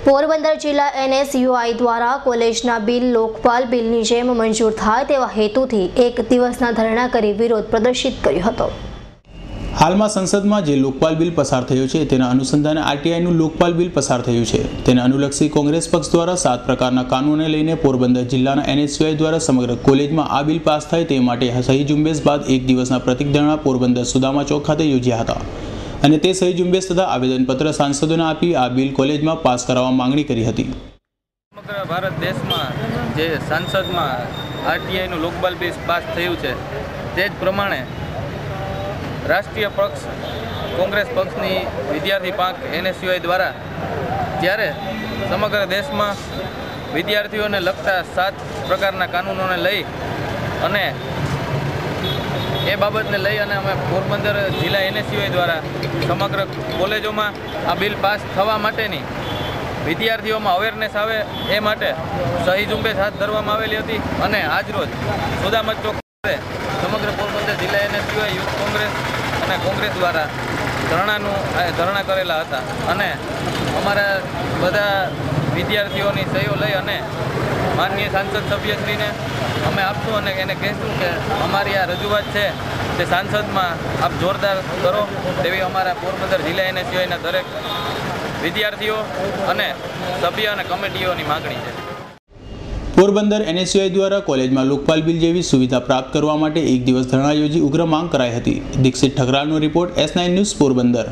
પોરબંદર જિલ્લા NSUI દ્વારા કોલેજના બિલ લોકપાલ બિલની જેમ મંજૂર થાય તેવા હેતુથી એક દિવસના ધરણા કરી વિરોધ પ્રદર્શિત કર્યો હતો। હાલમાં સંસદમાં જે લોકપાલ બિલ પસાર થયું છે તેના અનુસંધાને RTIનું લોકપાલ બિલ પસાર થયું છે। તેને અનુલક્ષી કોંગ્રેસ પક્ષ દ્વારા 7 પ્રકારના કાનૂનને લઈને પોરબંદર જિલ્લાના NSUI દ્વારા સમગ્ર કોલેજમાં આ બિલ પાસ થાય તે માટે સહી ઝુંબેશ બાદ એક દિવસના પ્રતિક ધરણા પોરબંદર સુદામા ચોક ખાતે યોજ્યા હતા અને તે સહી ઝુંબેશ તથા આવેદનપત્ર સાંસદોને આપી આ બિલ કોલેજમાં પાસ કરવા માંગણી કરી હતી। સમગ્ર ભારત દેશમાં જે સંસદમાં RTIનું લોકપાલ બિલ પાસ થયું છે તે જ પ્રમાણે રાષ્ટ્રીય પક્ષ કોંગ્રેસ પક્ષની વિદ્યાર્થી પાંખ NSUI દ્વારા જ્યારે સમગ્ર દેશમાં વિદ્યાર્થીઓને લગતા 7 પ્રકારના કાનૂનોને લઈ અને એ બાબતને લઈ અને અમે પોરબંદર જિલ્લા NSUI દ્વારા સમગ્ર કોલેજોમાં આ બિલ પાસ થવા માટેની વિદ્યાર્થીઓમાં અવેરનેસ આવે એ માટે સહી ઝુંબેશ હાથ ધરવામાં આવેલી હતી અને આજરોજ સુદામા ચોક ખાતે સમગ્ર પોરબંદર જિલ્લા NSUI યુથ કોંગ્રેસ અને કોંગ્રેસ દ્વારા ધરણા કરેલા હતા અને અમારા બધા વિદ્યાર્થીઓની સહીઓ લઈ અને માનનીય સાંસદ સભ્યશ્રીને અમે આપશું અને એને કહીશું કે અમારી આ રજૂઆત છે તે સાંસદમાં આપ જોરદાર કરો તેવી અમારા પોરબંદર જિલ્લા NSUIના દરેક વિદ્યાર્થીઓ અને સભ્ય અને કમિટીઓની માગણી છે। પોરબંદર NSUI દ્વારા કોલેજમાં લોકપાલ બિલ જેવી સુવિધા પ્રાપ્ત કરવા માટે એક દિવસ ધરણા યોજી ઉગ્ર માંગ કરાઈ હતી। દીક્ષિત ઠકરાલનો રિપોર્ટ S9 ન્યૂઝ પોરબંદર।